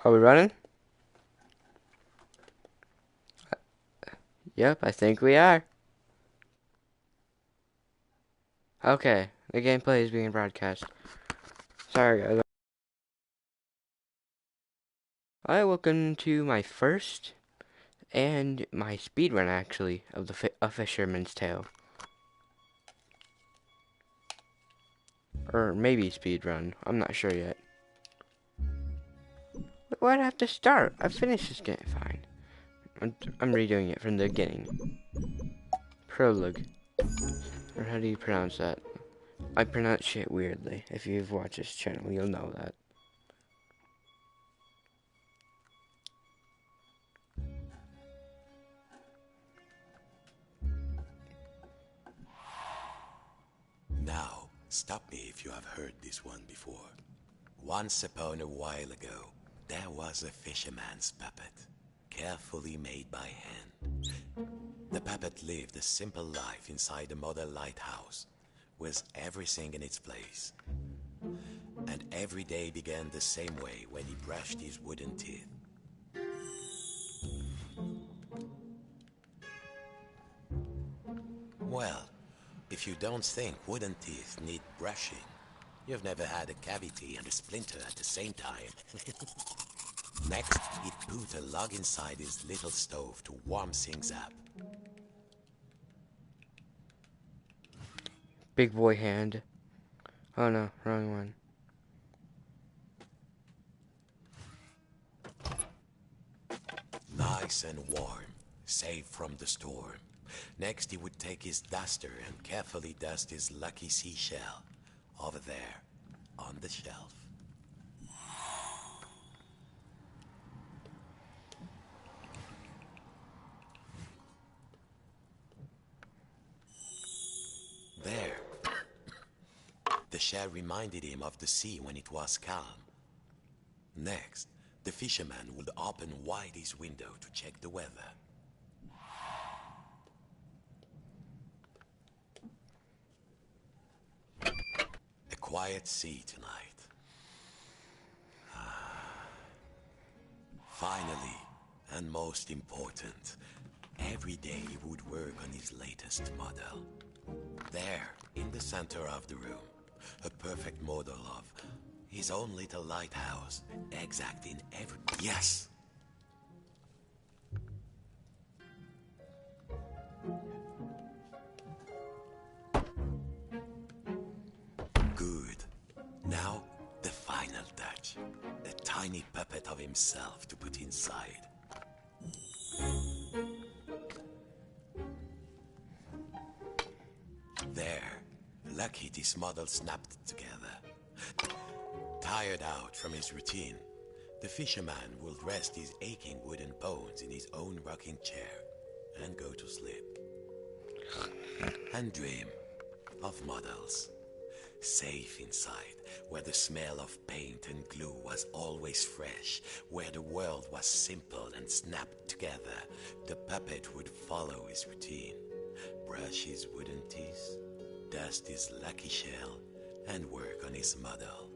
Are we running? Yep, I think we are. Okay, the gameplay is being broadcast. Sorry, guys. Hi, welcome to my first and my speed run, actually, of a Fisherman's Tale. Or maybe speed run. I'm not sure yet. Why'd I have to start? I finished this game. Fine. I'm redoing it from the beginning. Prologue. Or how do you pronounce that? I pronounce shit weirdly. If you've watched this channel, you'll know that. Now, stop me if you have heard this one before. Once upon a while ago, there was a fisherman's puppet, carefully made by hand. The puppet lived a simple life inside a model lighthouse, with everything in its place. And every day began the same way when he brushed his wooden teeth. Well, if you don't think wooden teeth need brushing, you've never had a cavity and a splinter at the same time. Next, he'd put a log inside his little stove to warm things up. Big boy hand. Oh no, wrong one. Nice and warm, safe from the storm. Next, he would take his duster and carefully dust his lucky seashell over there on the shelf. There. The shell reminded him of the sea when it was calm. Next, the fisherman would open wide his window to check the weather. A quiet sea tonight. Finally, and most important, every day he would work on his latest model. There, in the center of the room, a perfect model of his own little lighthouse, exact in every... Yes! Good. Now, the final touch. A tiny puppet of himself to put inside. There. Lucky this model snapped together. Tired out from his routine, the fisherman will rest his aching wooden bones in his own rocking chair and go to sleep. And dream of models. Safe inside, where the smell of paint and glue was always fresh, where the world was simple and snapped together, the puppet would follow his routine. Brush his wooden teeth, dust his lucky shell, and work on his model.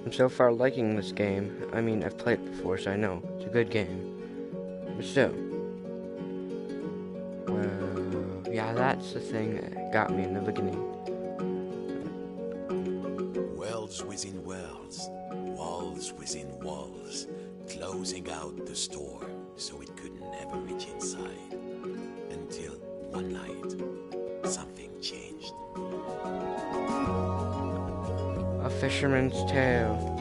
I'm so far liking this game. I mean, I've played it before, so I know. It's a good game. But still. Yeah, that's the thing that got me in the beginning. Worlds within worlds, walls within walls, closing out the storm so it could never reach inside. Until one night, something changed. A Fisherman's Tale.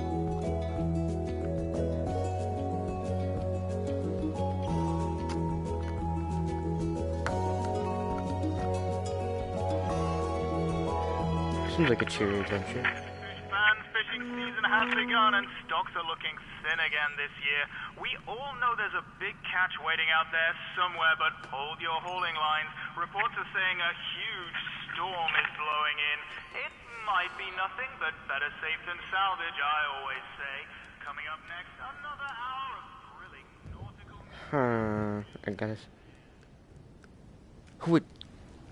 Seems like a cheery adventure. Fans, fishing season has begun and stocks are looking thin again this year. We all know there's a big catch waiting out there somewhere, but hold your hauling lines. Reports are saying a huge storm is blowing in. It might be nothing, but better safe than salvage, I always say. Coming up next, another hour of thrilling nautical... I gotta... Who would...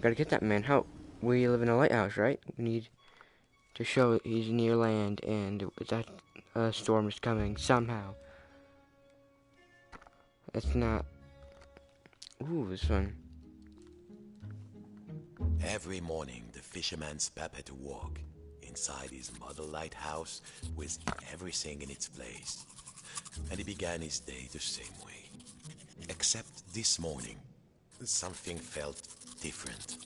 Gotta get that man. How... We live in a lighthouse, right? We need to show he's near land and that a storm is coming somehow. That's not. Ooh, this one. Every morning, the fisherman's pep had to walk inside his model lighthouse with everything in its place. And he began his day the same way. Except this morning, something felt different.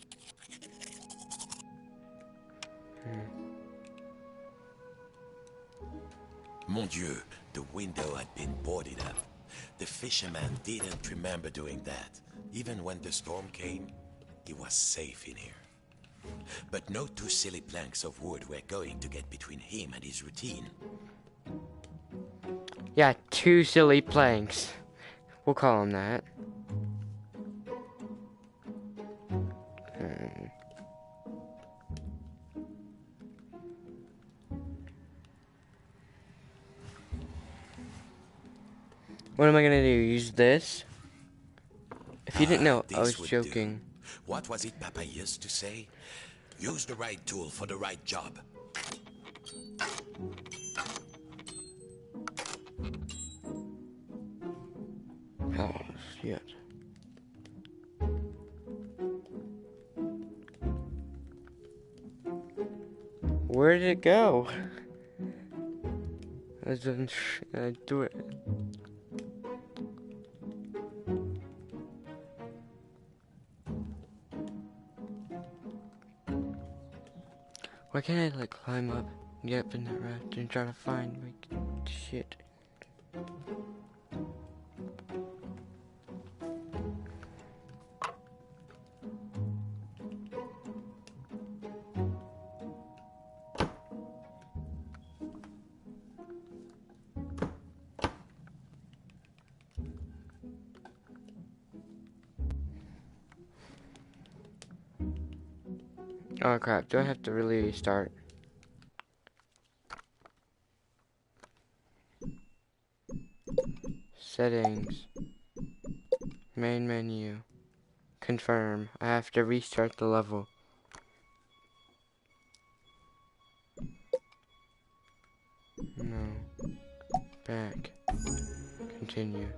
Mon Dieu, the window had been boarded up. The fisherman didn't remember doing that. Even when the storm came, he was safe in here. But no two silly planks of wood were going to get between him and his routine. Yeah, 2 silly planks. We'll call them that. What am I gonna do? Use this? If you didn't know, I was joking. Do. What was it Papa used to say? Use the right tool for the right job. Oh, shit. Where did it go? I didn't do it. Why can't I, like, climb up and get up in that raft and try to find my shit? Oh crap, do I have to really start? Settings. Main menu. Confirm. I have to restart the level. No. Back. Continue.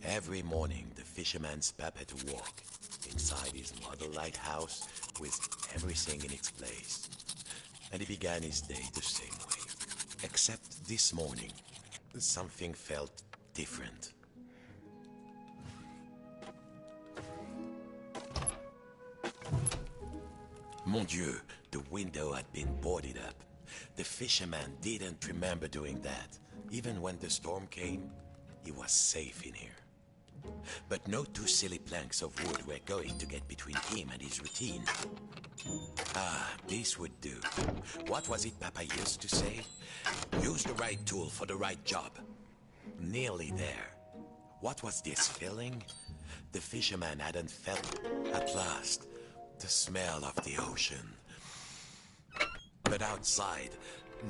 Every morning, the fisherman's pep had to walk inside his model lighthouse with everything in its place. And he began his day the same way. Except this morning, something felt different. Mon Dieu, the window had been boarded up. The fisherman didn't remember doing that. Even when the storm came, he was safe in here. But no 2 silly planks of wood were going to get between him and his routine. Ah, this would do. What was it Papa used to say? Use the right tool for the right job. Nearly there. What was this feeling? The fisherman hadn't felt, at last, the smell of the ocean. But outside,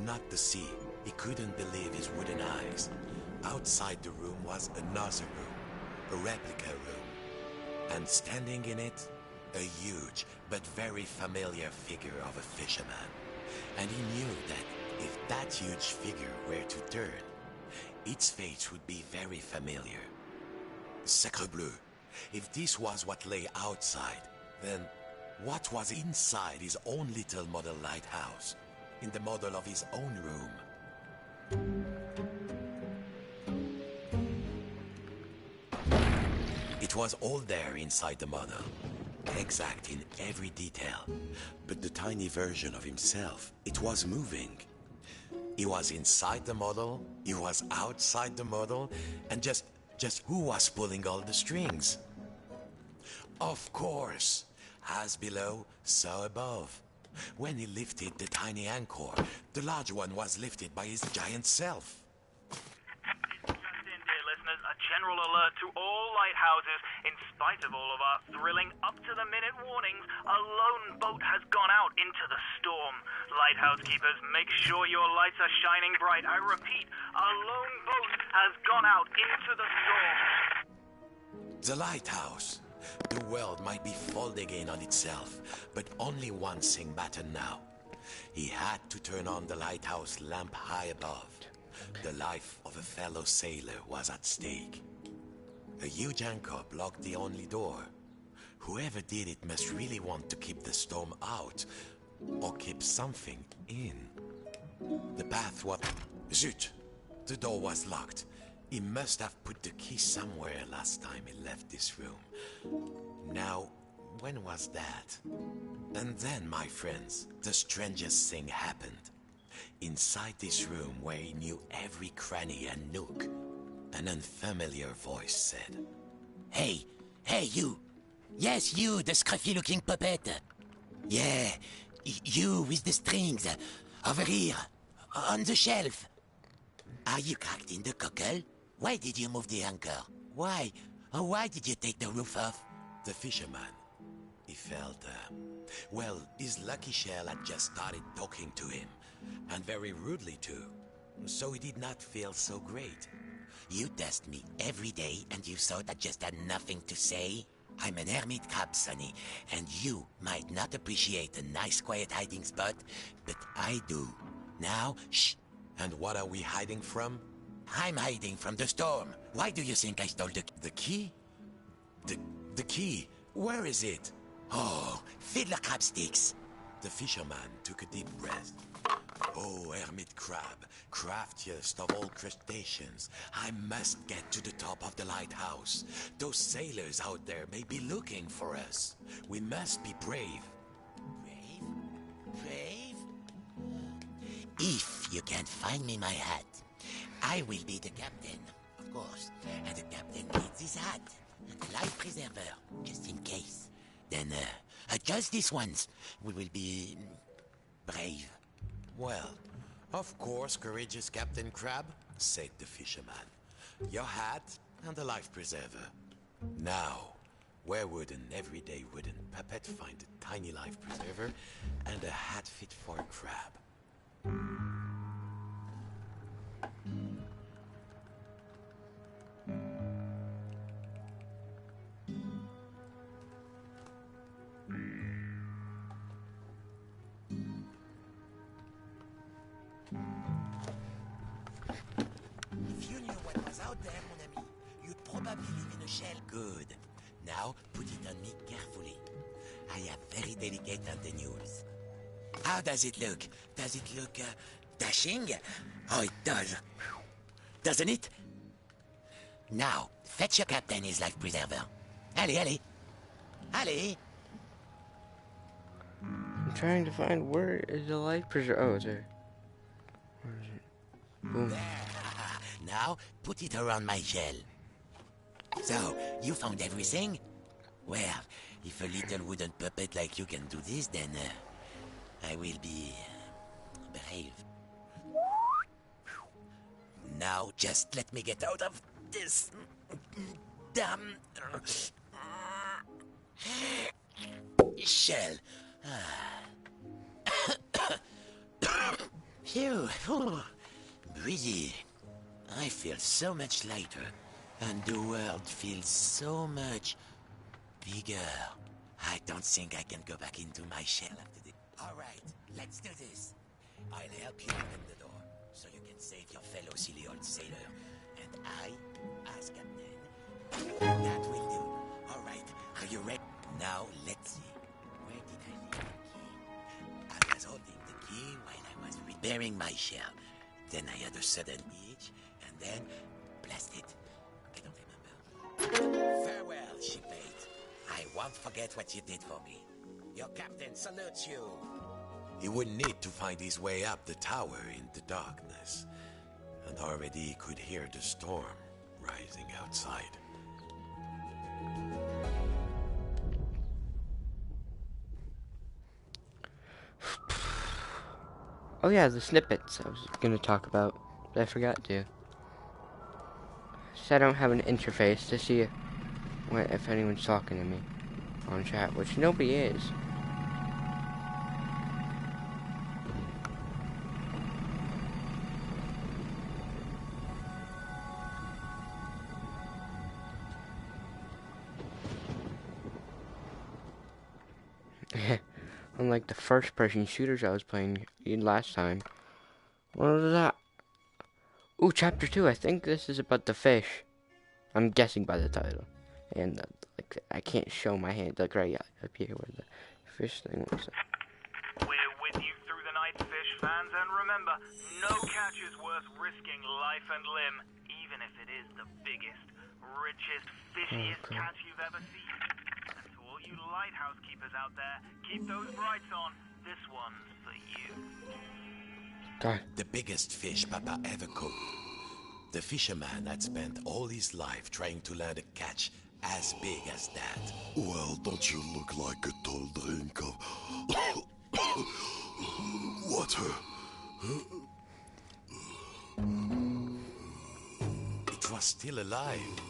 not the sea, he couldn't believe his wooden eyes. Outside the room was another room. A replica room, and standing in it, a huge but very familiar figure of a fisherman. And he knew that if that huge figure were to turn, its face would be very familiar. Sacre bleu, if this was what lay outside, then what was inside his own little model lighthouse, in the model of his own room? It was all there inside the model, exact in every detail. But the tiny version of himself, it was moving. He was inside the model, he was outside the model, and just who was pulling all the strings? Of course, as below, so above. When he lifted the tiny anchor, the large one was lifted by his giant self. Just in, dear listeners, a general alert to all lighthouses. In spite of all of our thrilling up-to-the-minute warnings, a lone boat has gone out into the storm. Lighthouse keepers, make sure your lights are shining bright. I repeat, a lone boat has gone out into the storm. The lighthouse. The world might be folding in on itself, but only one thing mattered now. He had to turn on the lighthouse lamp high above. The life of a fellow sailor was at stake. A huge anchor blocked the only door. Whoever did it must really want to keep the storm out, or keep something in. The path was... Zut! The door was locked. He must have put the key somewhere last time he left this room. Now, when was that? And then, my friends, the strangest thing happened. Inside this room where he knew every cranny and nook, an unfamiliar voice said, Hey, you. Yes, you, the scruffy-looking puppet. Yeah, you with the strings. Over here, on the shelf. Are you cracked in the cockle? Why did you move the anchor? Why? Why did you take the roof off? The fisherman. He felt, well, his lucky shell had just started talking to him, and very rudely too, so he did not feel so great. You test me every day and you thought I just had nothing to say? I'm an hermit crab, Sonny, and you might not appreciate a nice quiet hiding spot, but I do. Now, shh. And what are we hiding from? I'm hiding from the storm. Why do you think I stole The key? The key? Where is it? Oh, fiddler crab sticks. The fisherman took a deep breath. Oh, hermit crab, craftiest of all crustaceans, I must get to the top of the lighthouse. Those sailors out there may be looking for us. We must be brave. Brave? If you can't find me my hat, I will be the captain, of course. And the captain needs his hat. A life preserver, just in case. Then, just this once, we will be... brave. Well, of course, courageous Captain Crab, said the fisherman. Your hat and a life preserver. Now, where would an everyday wooden puppet find a tiny life preserver and a hat fit for a crab? If you knew what was out there, mon ami, you'd probably live in a shell. Good. Now, put it on me carefully. I have very delicate antennules. How does it look? Does it look, dashing? Oh, it does. Doesn't it? Now, fetch your captain his life preserver. Allez. I'm trying to find where is the life preserver. Oh, it's there. Where is it? Boom. There. Now, put it around my shell. So, you found everything? Well, if a little wooden puppet like you can do this, then I will be brave. Now, just let me get out of this damn shell. Phew. Breezy. I feel so much lighter, and the world feels so much bigger. I don't think I can go back into my shell after this. All right, let's do this. I'll help you open the door, so you can save your fellow silly old sailor. And I, as captain, that will do. All right, are you ready? Now, let's see. Where did I leave the key? I was holding the key while I was repairing my shell. Then I had a sudden itch, and then blasted. I don't remember. Farewell, shipmate. I won't forget what you did for me. Your captain salutes you. He would need to find his way up the tower in the darkness, and already he could hear the storm rising outside. Oh yeah, the snippets I was gonna talk about, but I forgot to. So I don't have an interface to see if anyone's talking to me on chat, which nobody is. Unlike the first-person shooters I was playing last time. What was that? Ooh, chapter 2. I think this is about the fish. I'm guessing by the title. And like, I can't show my hand like right up here where the fish thing was. We're with you through the night, fish fans, and remember, no catch is worth risking life and limb, even if it is the biggest, richest, fishiest catch you've ever seen. And to all you lighthouse keepers out there, keep those brights on. This one's for you. God. The biggest fish Papa ever caught. The fisherman had spent all his life trying to land a catch as big as that. Well, don't you look like a tall drink of water? It was still alive.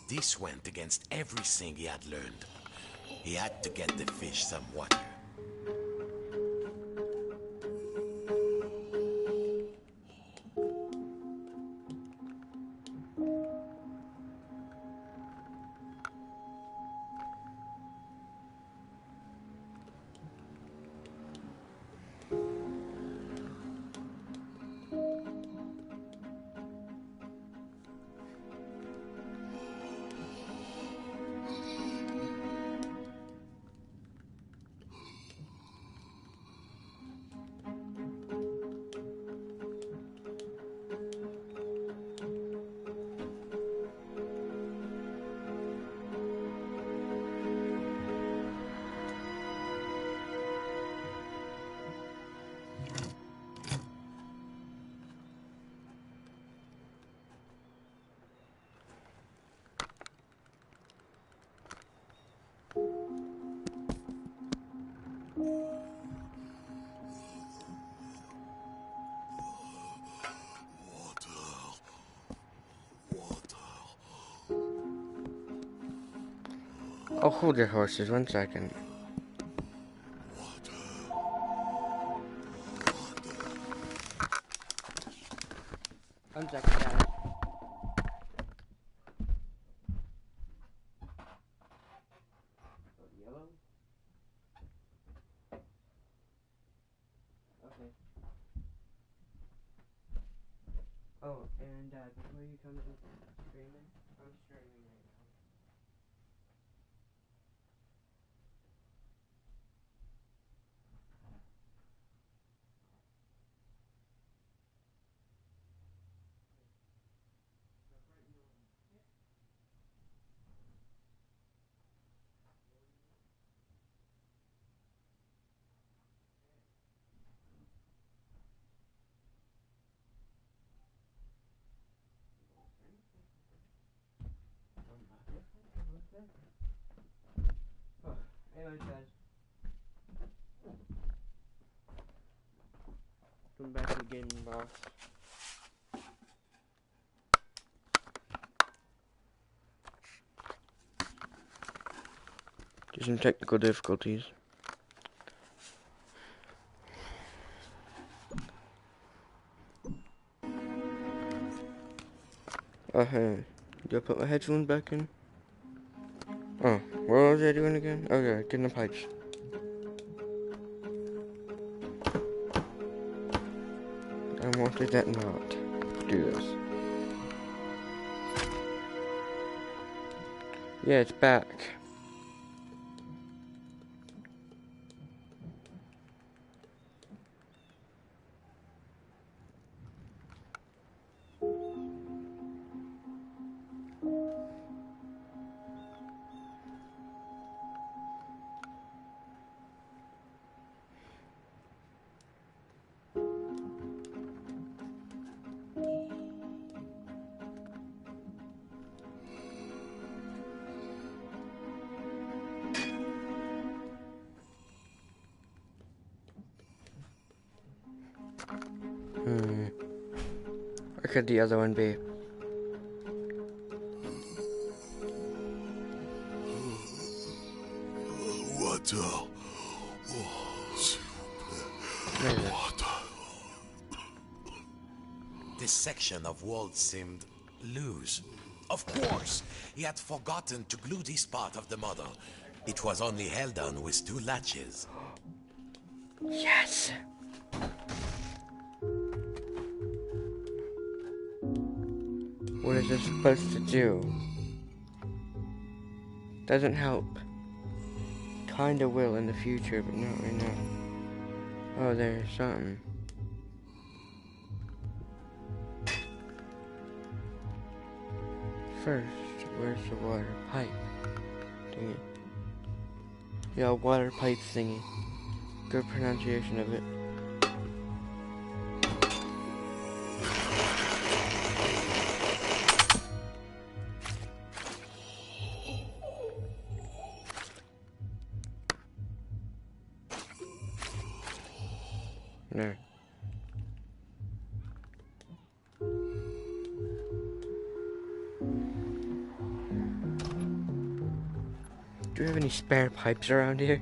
This went against everything he had learned. He had to get the fish some water. Oh, hold your horses 1 second. One second, guys. Yellow? Okay. Oh, and before you come to streaming, I'm streaming right now. Oh, anyways, guys. Come back to the gaming box. Just some technical difficulties. Oh, hey. Do I put my headphones back in? Oh, what was I doing again? Okay, getting the pipes. I wanted that not do this. Yeah, it's back. Where could the other one be? This section of wall seemed loose. Of course, he had forgotten to glue this part of the model. It was only held on with 2 latches. Yes! What is this supposed to do? Doesn't help. Kinda will in the future, but not right now. Oh, there's something. First, where's the water pipe thingy? Yeah, water pipe thingy. Good pronunciation of it. There. Do you have any spare pipes around here?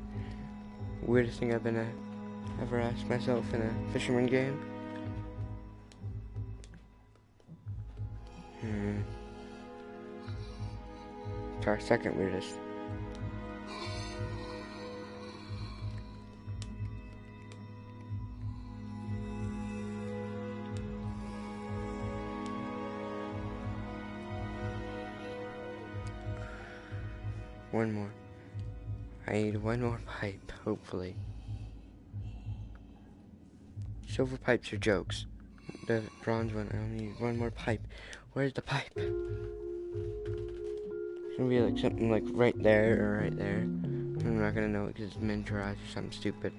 Weirdest thing I've been ever asked myself in a fisherman game. It's our second weirdest. One more. I need one more pipe, hopefully. Silver pipes are jokes. The bronze one, I only need one more pipe. Where's the pipe? It's gonna be like something like right there or right there. I'm not gonna know it because it's miniaturized or something stupid.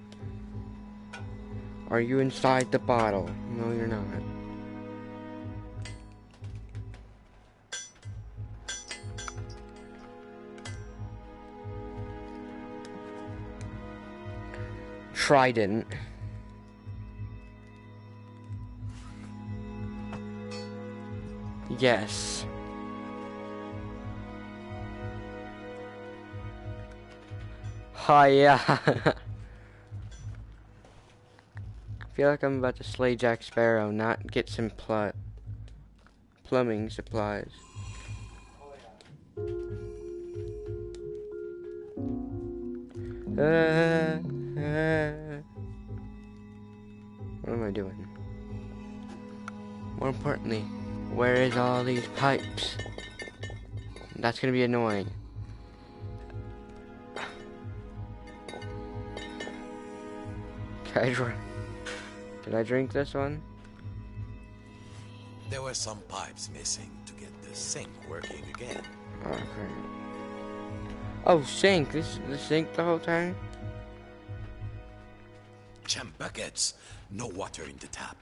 Are you inside the bottle? No, you're not. Trident. Yes. Hiya. I feel like I'm about to slay Jack Sparrow, not get some plumbing supplies. What am I doing? More importantly, where is all these pipes? That's gonna be annoying. Did I drink this one? There were some pipes missing to get the sink working again. Oh, crap. Oh, sink. This is the sink the whole time? Jam buckets. No water in the tap.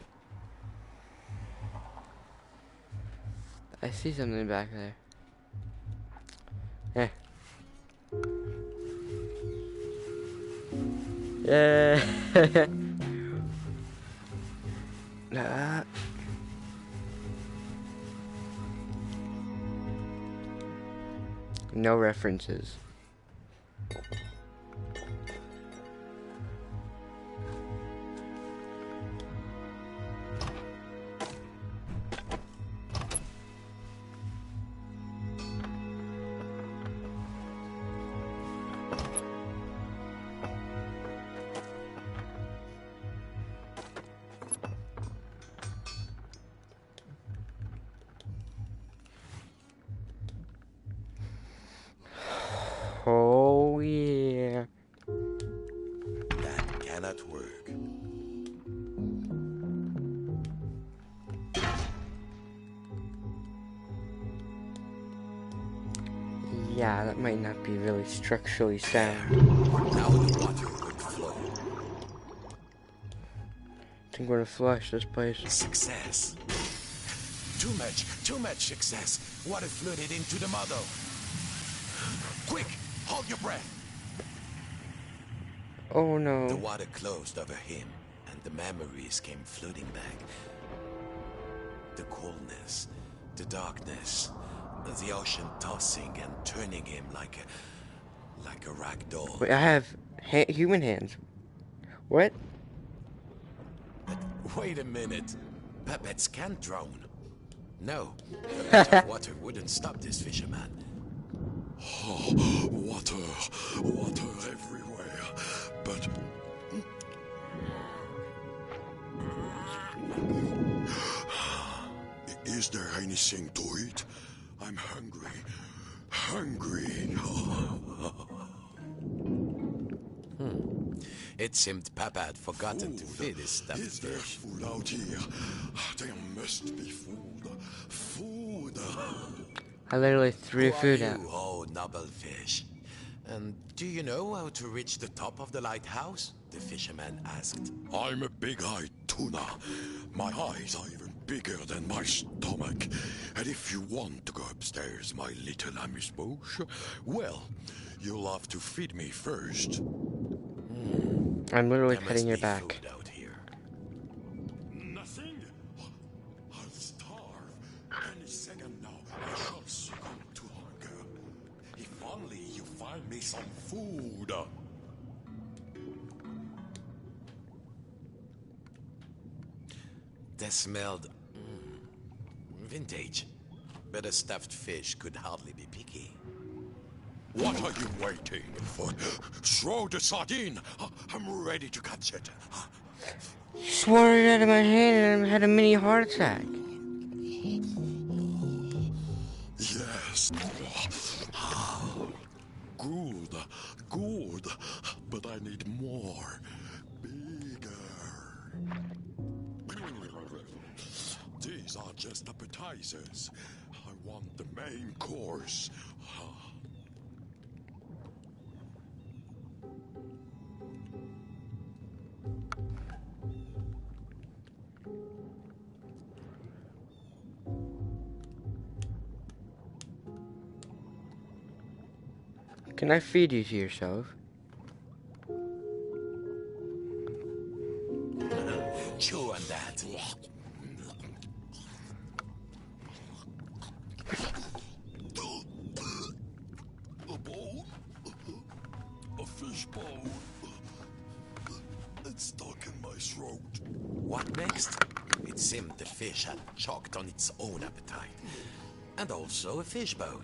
I see something back there. Yeah. No references. Oh yeah. That cannot work. Yeah, that might not be really structurally sound. Now the water would flow. I think we're gonna flush this place. Success. Too much success. Water flooded into the model. Quick, hold your breath. Oh no. The water closed over him, and the memories came flooding back. The coolness, the darkness, the ocean tossing and turning him like a rag doll. Wait, I have human hands. What? But wait a minute. puppets can't drown. No, a bit of water wouldn't stop this fisherman. Water, water everywhere. But is there anything to eat? I'm hungry. Hungry. It seemed Papa had forgotten to feed his stuffed Is there fish. food out here? There must be food. Food. I literally threw Who are food you, at. oh noble fish? And do you know how to reach the top of the lighthouse? The fisherman asked. I'm a big-eyed tuna. My eyes are even bigger than my stomach. And if you want to go upstairs, my little amuse-bouche, well, you'll have to feed me first. I'm literally There must petting your be back. food out here. Nothing? I'll starve. Any second now, I shall succumb to hunger. If only you find me some food. They smelled vintage, but a stuffed fish could hardly be picky. What are you waiting for? Throw the sardine. I'm ready to catch it. Swore it out of my hand and I had a mini heart attack. Yes. Good, good. But I need more. Bigger. These are just appetizers. I want the main course. Can I feed you to yourself? Chew on that. A bone? A fish bone? It's stuck in my throat. What next? It seemed the fish had choked on its own appetite. And also a fish bone.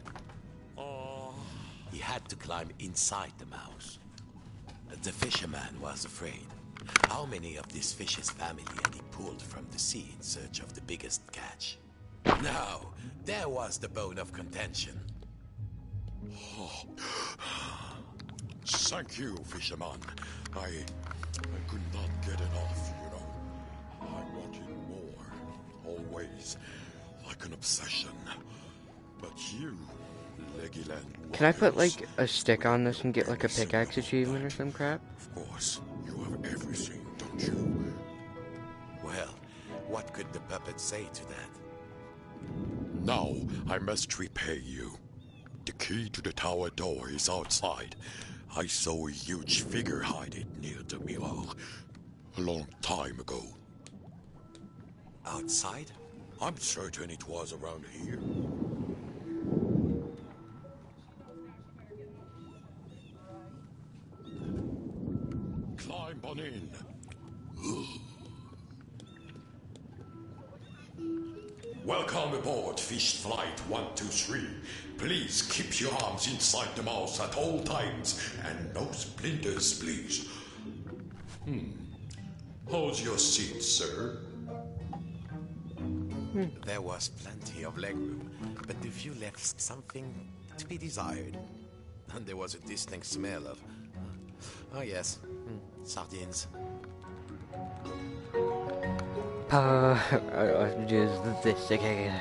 He had to climb inside the mouse. The fisherman was afraid. How many of this fish's family had he pulled from the sea in search of the biggest catch? Now, there was the bone of contention. Thank you, fisherman. I could not get enough, you know. I wanted more. Always. Like an obsession. But you, Legoland Can I put Warriors, like a stick on this and get like a pickaxe achievement or some crap? of course, you have everything, don't you? Well, what could the puppet say to that? Now, I must repay you. The key to the tower door is outside. I saw a huge figure hide it near the mirror. A long time ago. Outside? I'm certain it was around here. Climb on in. Welcome aboard Fish Flight 123. Please keep your arms inside the mouse at all times, and no splinters, please. Hold your seat, sir. There was plenty of legroom, but the view left something to be desired. And there was a distinct smell of... Oh yes, sardines. I have to do this again.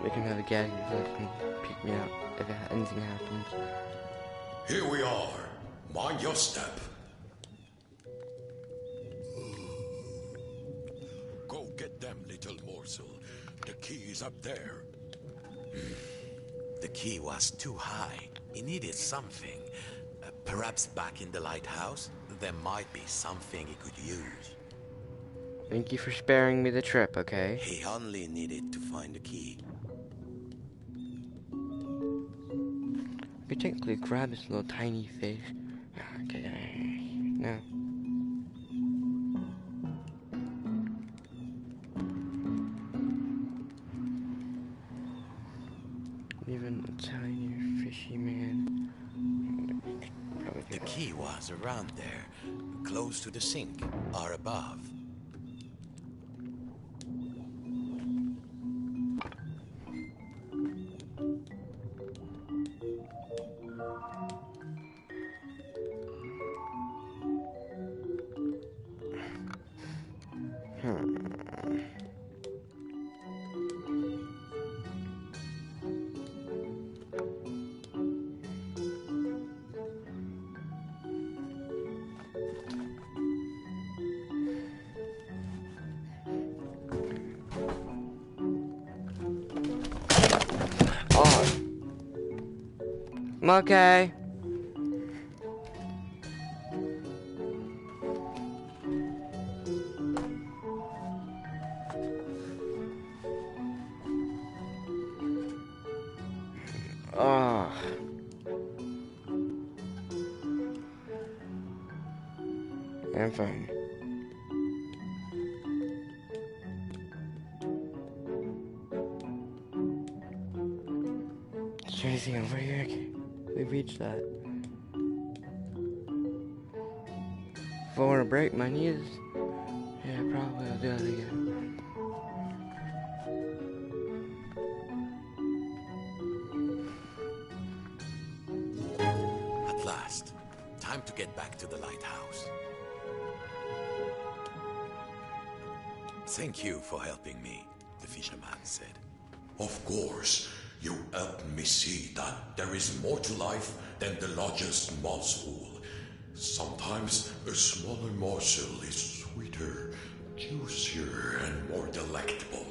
We can have a gag reflex and pick me up if anything happens. Here we are. Mind your step. Go get them, little morsel. The key is up there. The key was too high. He needed something. Perhaps back in the lighthouse, there might be something he could use. Thank you for sparing me the trip, okay? He only needed to find the key. We could technically grab this little tiny fish. Okay, no. Tiny fishy man. The key was around there, close to the sink, or above. Oh. Okay. Oh. I'm fine. Is there anything over here? Okay. We reached that. If I want to break my knees, yeah, probably I'll do that again. At last, time to get back to the lighthouse. Thank you for helping me, the fisherman said. Of course, you helped me see that there is more to life than the largest mouthful. Sometimes a smaller morsel is sweeter, juicier, and more delectable.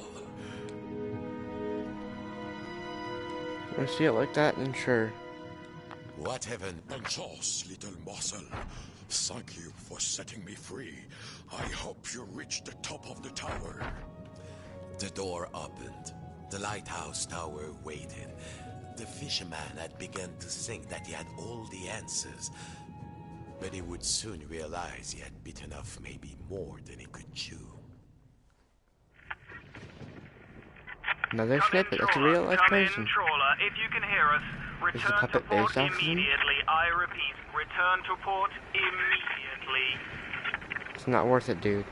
Want to see it like that? Then sure. What heaven? Bonchance, little morsel. Thank you for setting me free. I hope you reach the top of the tower. The door opened. The lighthouse tower waited. The fisherman had begun to think that he had all the answers, but he would soon realize he had bitten off maybe more than he could chew. Another snippet. That's a real life Come in, person. trawler. If you can hear us, Is the return to puppet port based off of him? immediately. I repeat, return to port immediately. It's not worth it, dude.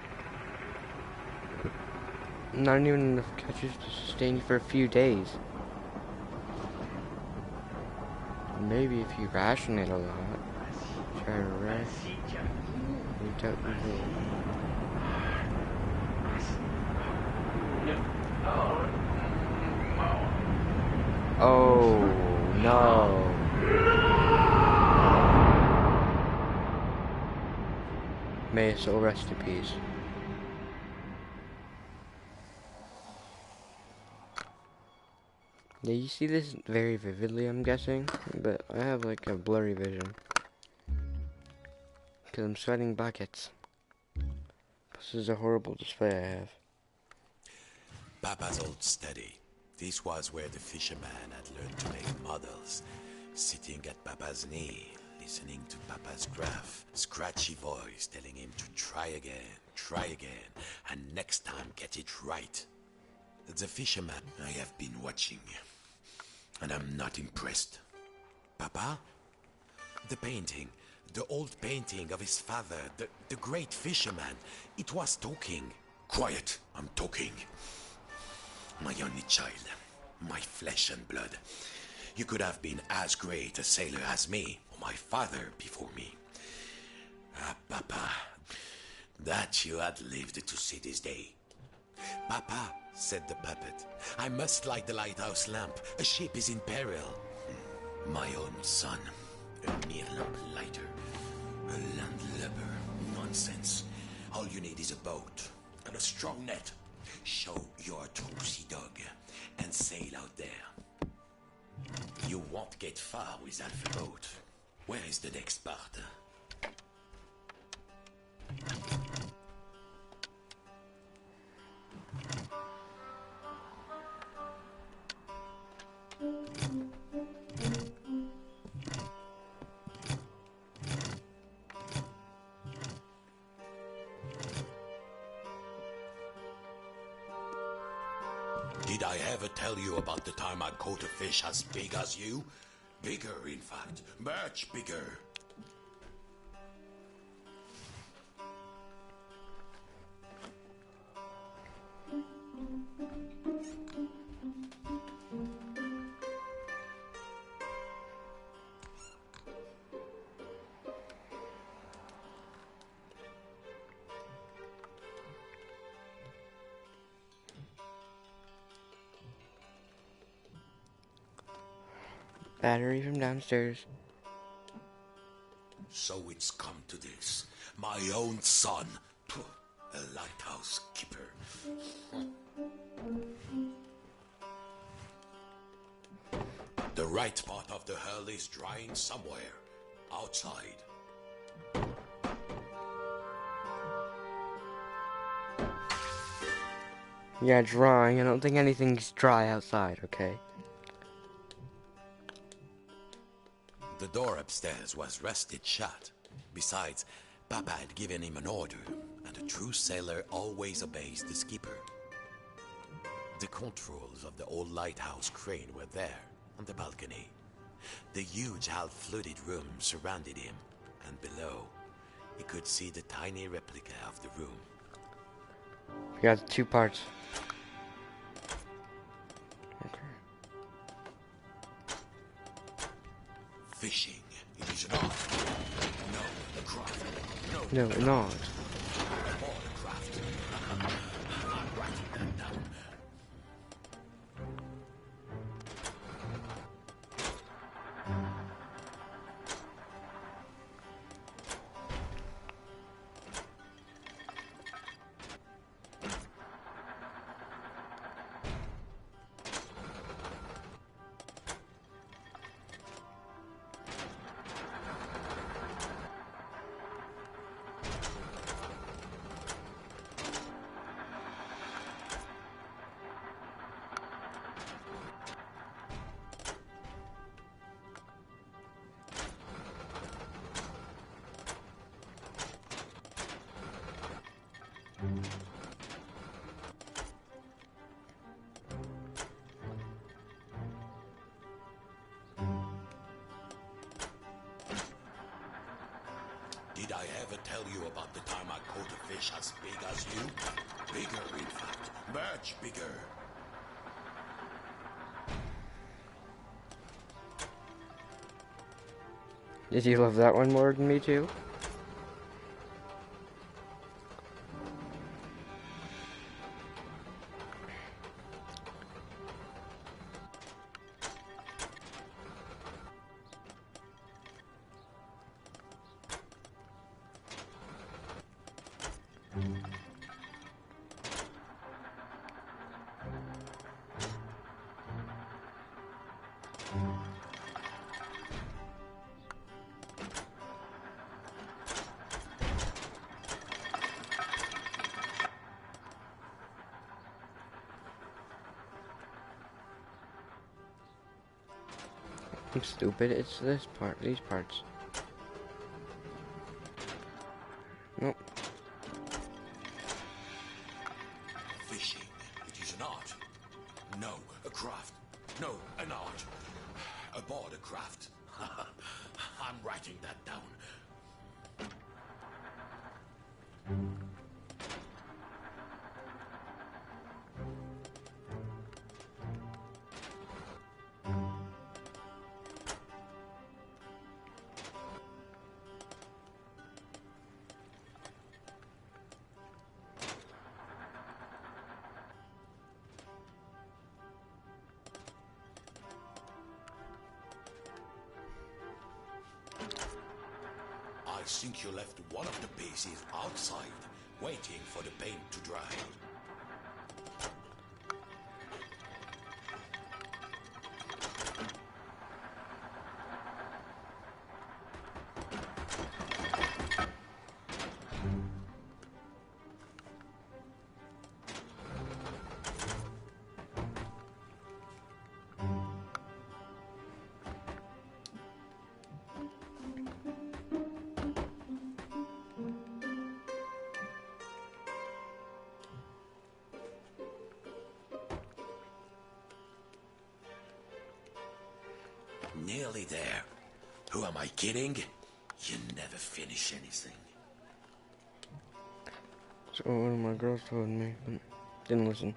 Not even enough catches to sustain you for a few days. Maybe if you ration it a lot. Try to ration. You don't really. Oh no. May his soul rest in peace. Yeah, you see this very vividly, I'm guessing, but I have like a blurry vision. Because I'm sweating buckets. This is a horrible display I have. Papa's old study. This was where the fisherman had learned to make models. Sitting at Papa's knee, listening to Papa's gruff, scratchy voice telling him to try again, and next time get it right. The fisherman, I have been watching, and I'm not impressed. Papa? The painting, the old painting of his father, the great fisherman, it was talking. Quiet, I'm talking. My only child, my flesh and blood. You could have been as great a sailor as me, or my father before me. Ah, Papa, that you had lived to see this day. Papa, said the puppet, I must light the lighthouse lamp. A ship is in peril. My own son, a mere lamp lighter, a landlubber. Nonsense. All you need is a boat and a strong net. Show you're a true sea dog and sail out there. You won't get far without a boat. Where is the next part? Did I ever tell you about the time I caught a fish as big as you? Bigger, in fact. Much bigger. Battery from downstairs. So it's come to this. My own son. Phew, a lighthouse keeper. The right part of the hull is drying somewhere. Outside. Yeah, drying. I don't think anything's dry outside, okay? The door upstairs was rusted shut. Besides, Papa had given him an order, and a true sailor always obeys the skipper. The controls of the old lighthouse crane were there, on the balcony. The huge half-flooded room surrounded him, and below, he could see the tiny replica of the room. We got 2 parts. Okay. Fishing, it is an art. No, a craft. No, not. Aboard a craft. I'm writing that down. Did I ever tell you about the time I caught a fish as big as you? Bigger, in fact. Much bigger. Did you love that one more than me too? I'm stupid. It's this part, these parts. Nope. Fishing, it is an art. No, a craft. No, an art. Aboard a craft. I'm writing that down. I think you left one of the pieces outside, waiting for the paint to dry. Nearly there. Who am I kidding? You never finish anything. So one of my girls told me, but didn't listen.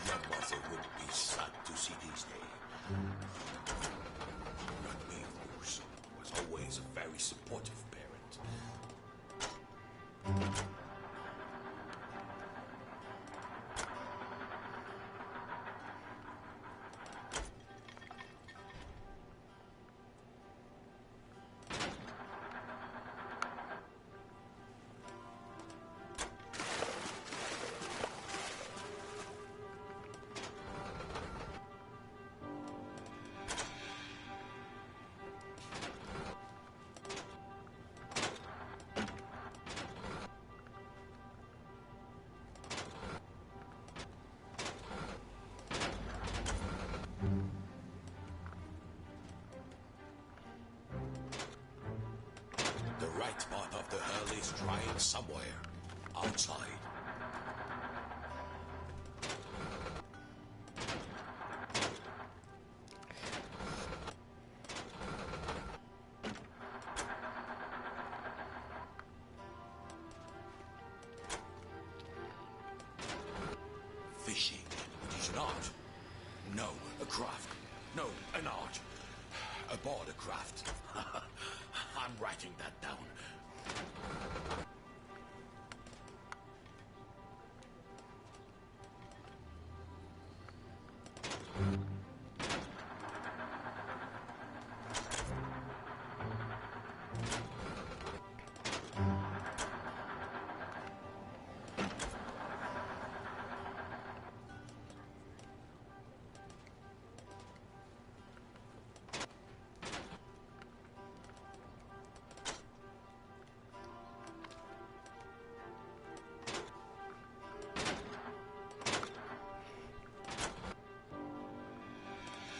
Your mother would be sad to see these days. Not me, of course. Was always a very supportive parent. The right part of the hull is drying somewhere. Outside. Fishing. It is an art. No, a craft. No, an art. Aboard a craft. I'm writing that down.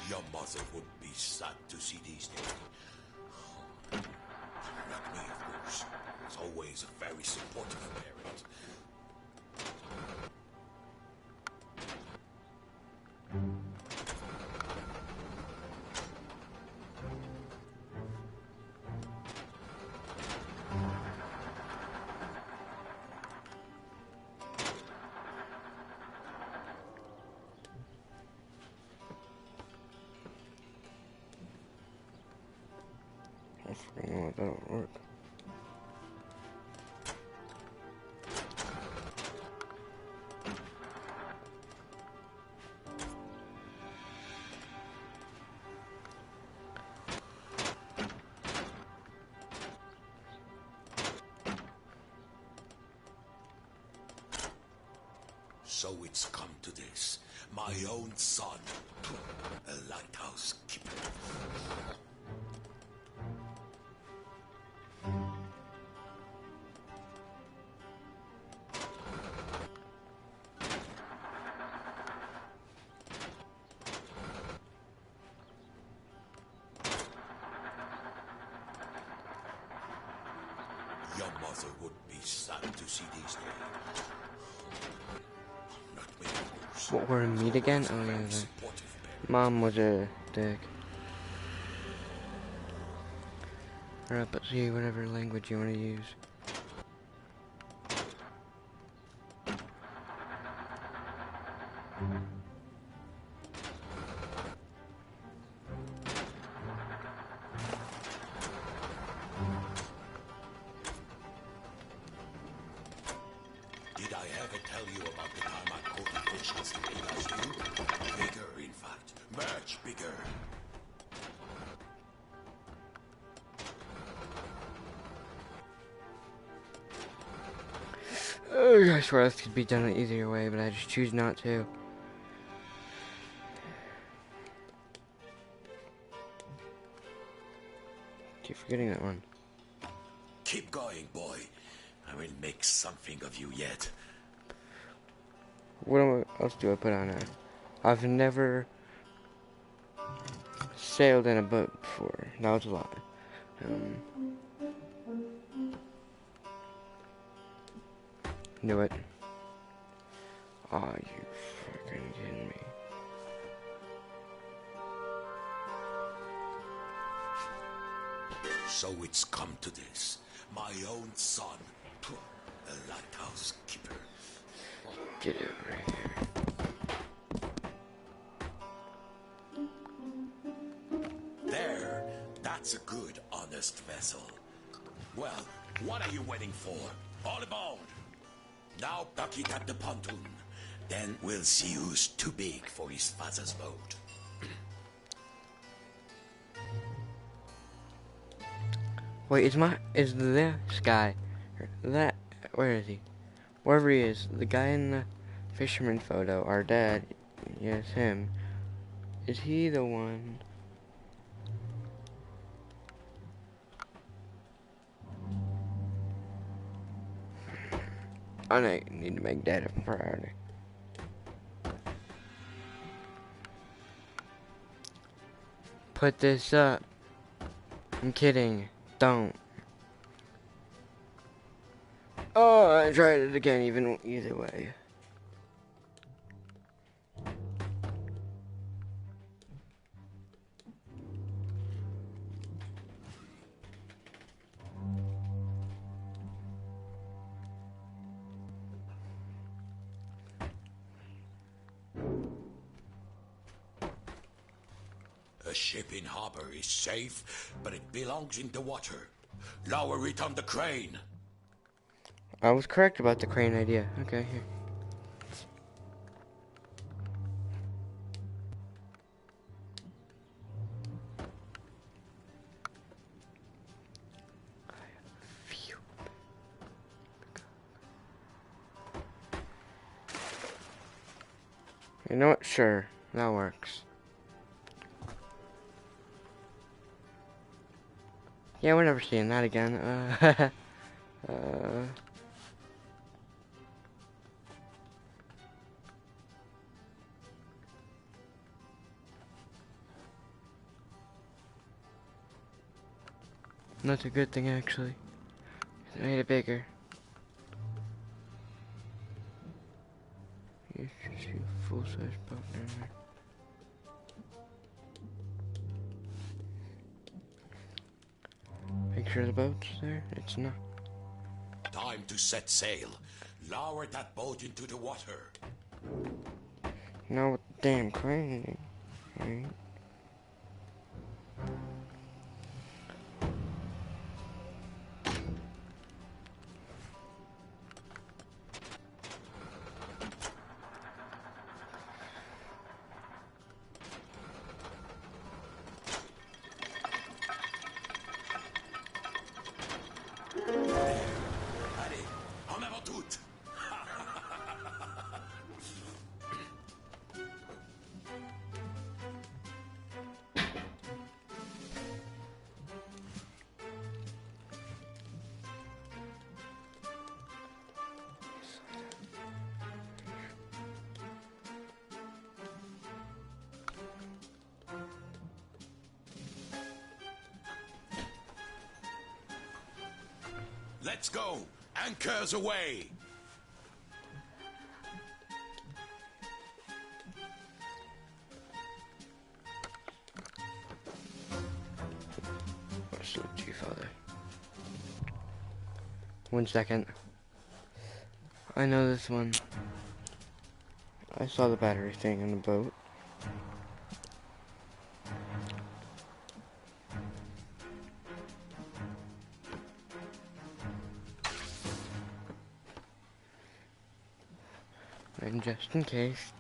Your mother would be sad to see these days. Not me, of course. Was always a very supportive parent. I forgot know what that would work. So it's come to this. My own son. A lighthouse keeper. Your mother would be sad to see these days. Not me, of course. What, we're in meet again? Oh yeah, that. Supportive parent. Mom was a dick. Alright, but see whatever language you want to use. Did I ever tell you about the time I caught a fish as big as you? Bigger, in fact. Much bigger. Ugh, I swear this could be done an easier way, but I just choose not to. Keep forgetting that one. Keep going, boy. I will make something of you yet. What else do I put on there? I've never sailed in a boat before. That was a lie. Knew it. Are you freaking kidding me? So it's come to this. My own son. Phew, a lighthouse keeper. Get over here. There. That's a good, honest vessel. Well, what are you waiting for? All aboard. Now dock it at the pontoon. Then we'll see who's too big for his father's boat. Wait, is this guy, where is he? Wherever he is, the guy in the fisherman photo, our dad, yes, him. Is he the one? I need to make dad a priority. Put this up. I'm kidding. Don't. Oh, I tried it again, either way. A ship in harbor is safe, but it belongs in the water. Lower it on the crane. I was correct about the crane idea. Okay, here. Phew. You know what? Sure, that works. Yeah, we're never seeing that again. That's a good thing, actually. It made it bigger. You should see a full-size boat down there. Picture of the boat's there. It's not. Time to set sail. Lower that boat into the water. No damn crane. Right? Allez, en avant toute. Let's go. Anchors away. What's the too far there? 1 second. I know this one. I saw the battery thing in the boat. And just in case.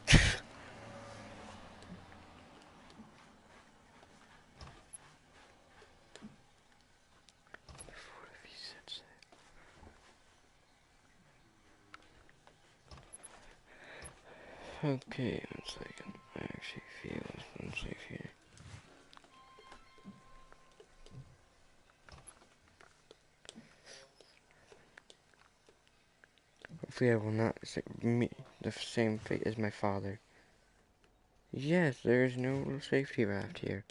Okay, 1 second. I actually feel unsafe here. Hopefully I will not meet the same fate as my father. Yes, there is no safety raft here.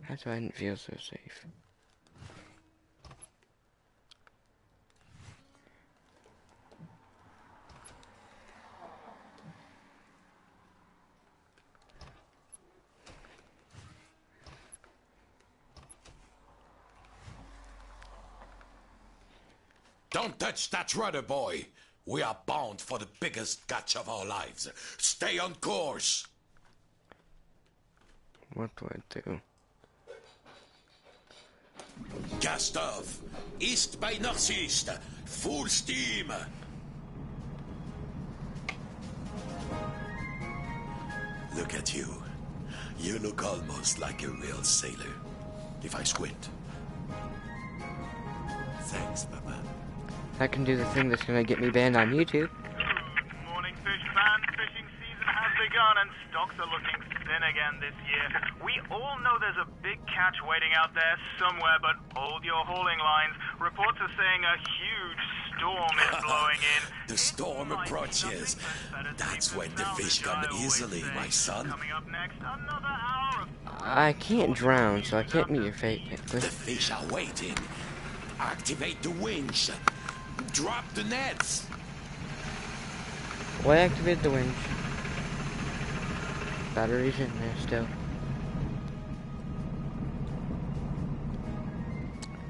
That's why I didn't feel so safe. Don't touch that rudder, boy. We are bound for the biggest catch of our lives. Stay on course. What do I do? Cast off. East by northeast. Full steam. Look at you. You look almost like a real sailor. If I squint. Thanks, Papa. I can do the thing that's gonna get me banned on YouTube. Good morning, fish fans. Fishing season has begun and stocks are looking thin again this year. We all know there's a big catch waiting out there somewhere, but hold your hauling lines. Reports are saying a huge storm is blowing in. The storm approaches. That's when the fish come easily, my son. Coming up next, another hour of I can't drown, so I can't meet your fate. The fish are waiting. Activate the winch. Drop the nets. Why activate the winch? Batteries in there still.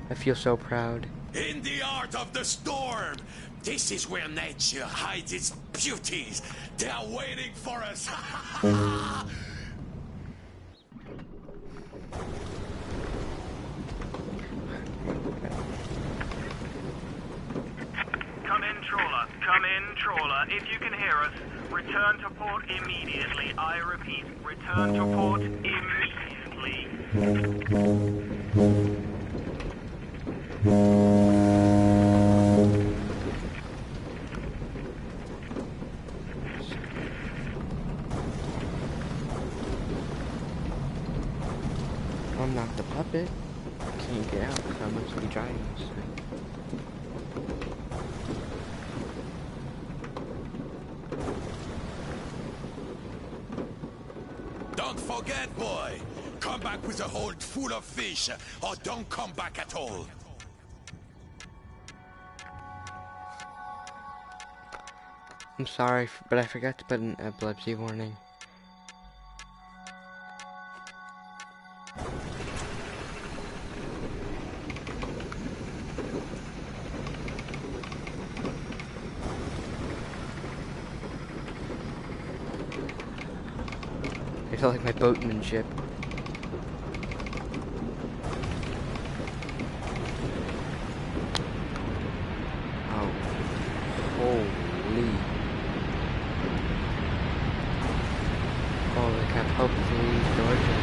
I feel so proud. In the heart of the storm. This is where nature hides its beauties. They are waiting for us. Come in, trawler. Come in, trawler. If you can hear us, return to port immediately. I repeat, return to port immediately. I'm not the puppet. I can't get out because I must be driving this thing. Don't forget, boy. Come back with a hold full of fish, or don't come back at all. I'm sorry, but I forgot to put an epilepsy warning. I feel like my boatmanship. Oh, holy. Holy crap, hopefully these doors are...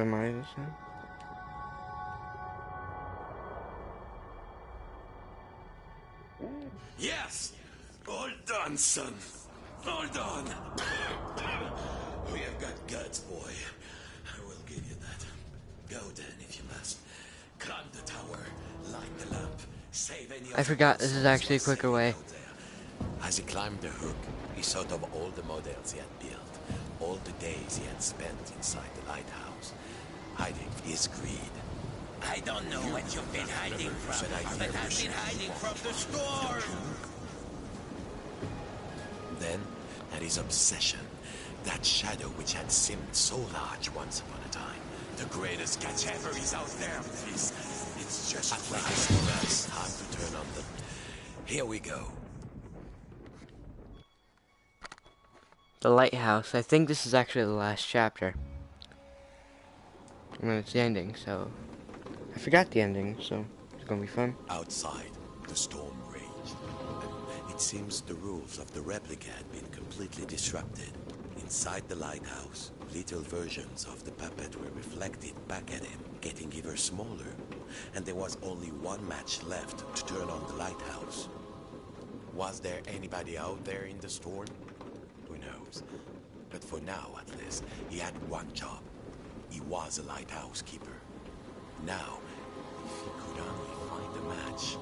Am I this time? Yes! All done, son. All done. We have got guts, boy. I will give you that. Go then, if you must. Climb the tower, light the lamp, save any of I forgot this is actually a quicker way. As he climbed the hook, he thought of all the models he had built, all the days he had spent inside the lighthouse, hiding his greed. I don't know what you've been hiding from, but I've been hiding from the storm. Then, at his obsession, that shadow which had seemed so large once upon a time. The greatest catch ever is out there, please. It's just At last, for us, time to turn on them. Here we go. The lighthouse. I think this is actually the last chapter. I mean, it's the ending, so... I forgot the ending, so it's gonna be fun. Outside, the storm raged. And it seems the rules of the replica had been completely disrupted. Inside the lighthouse, little versions of the puppet were reflected back at him, getting ever smaller. And there was only one match left to turn on the lighthouse. Was there anybody out there in the storm? Who knows? But for now, at least, he had one job. He was a lighthouse keeper. Now, if he could only find a match.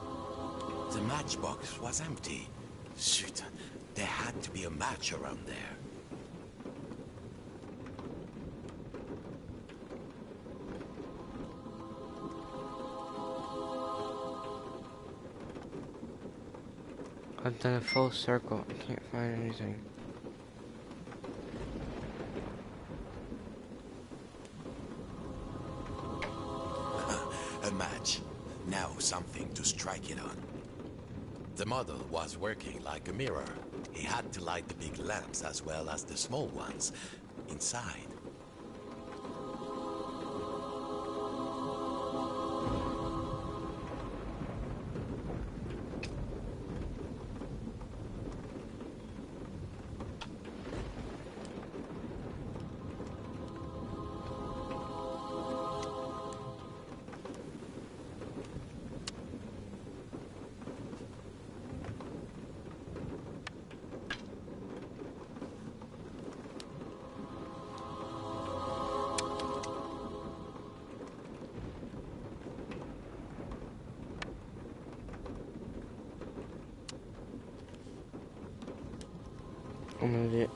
The matchbox was empty. Shoot, there had to be a match around there. I've done a full circle. I can't find anything. something to strike it on. The model was working like a mirror. He had to light the big lamps as well as the small ones inside.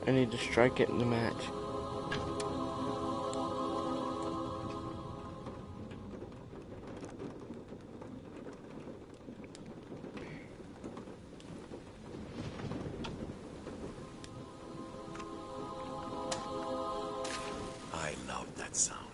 I need to strike it in the match. I love that sound.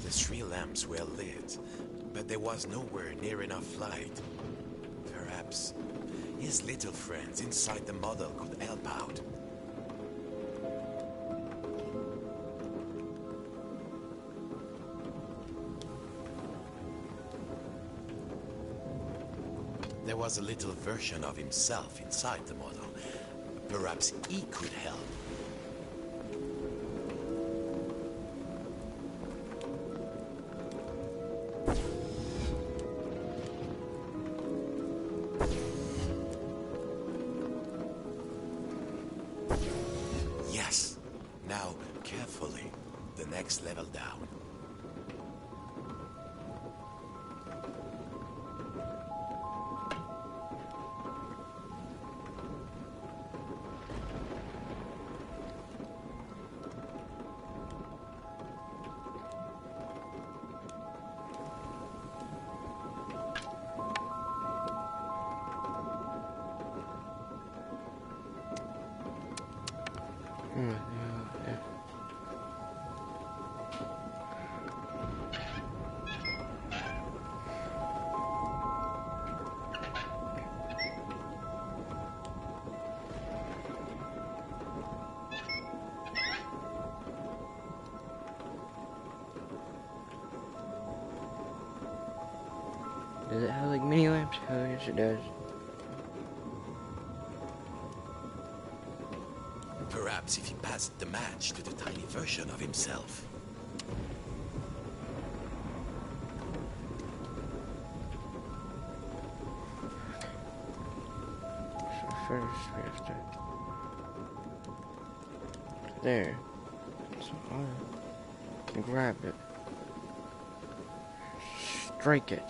The three lamps were lit, but there was nowhere near enough light. Perhaps his little friends inside the model could help out. There was a little version of himself inside the model. Perhaps he could help. Yes. Now, carefully, the next level down. Does it have like mini lamps? Oh yes it does. Perhaps if he passed the match to the tiny version of himself. So first we have to... There. So I grab it. Strike it.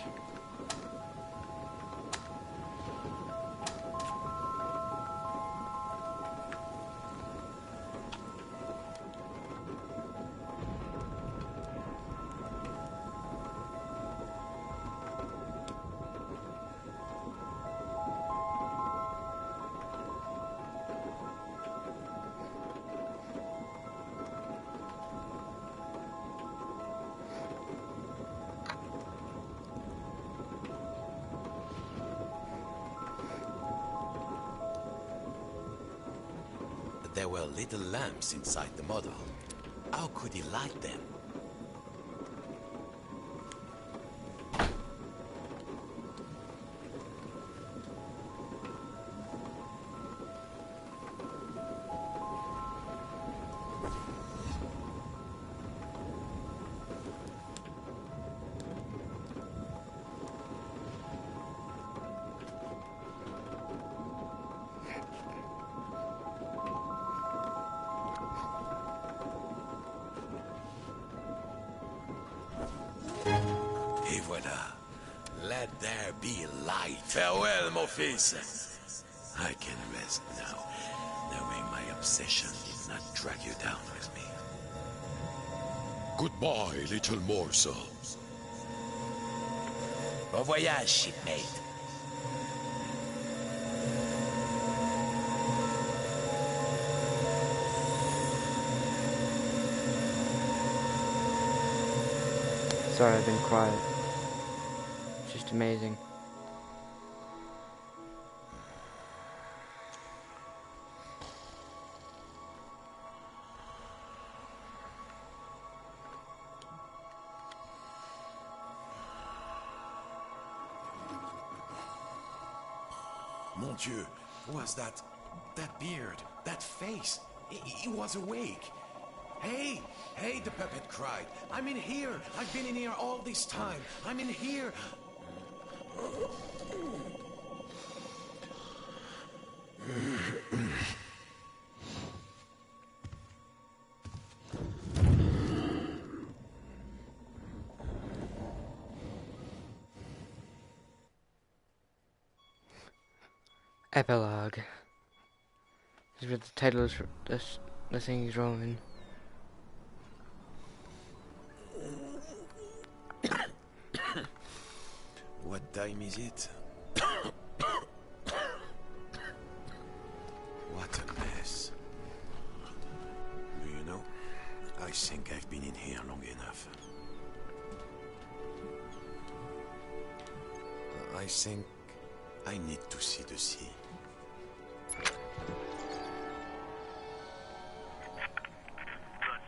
There were little lamps inside the model. How could he light them? Et voilà. Let there be light. Farewell, mon fils. I can rest now, knowing my obsession did not drag you down with me. Goodbye, little morsel. Bon voyage, shipmate. Sorry, I've been quiet. It's just amazing. Mon Dieu, was that beard, that face? He was awake. Hey, the puppet cried. I'm in here. I've been in here all this time. I'm in here. Epilogue. This is where the title is. The thing is rolling. What time is it? What a mess. Do you know, I think I've been in here long enough. I think I need to see the sea. The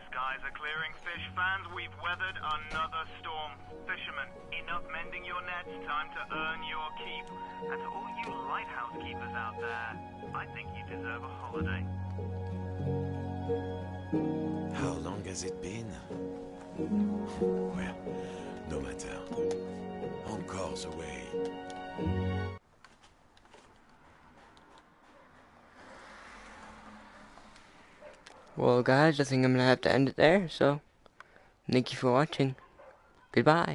skies are clearing, fish fans. We've weathered another storm. Fishermen, enough mending your nets. Time to earn your keep. And to all you lighthouse keepers out there, I think you deserve a holiday. How long has it been? Well, no matter. Encore's away. Well, guys, I think I'm gonna have to end it there. So, thank you for watching. Goodbye.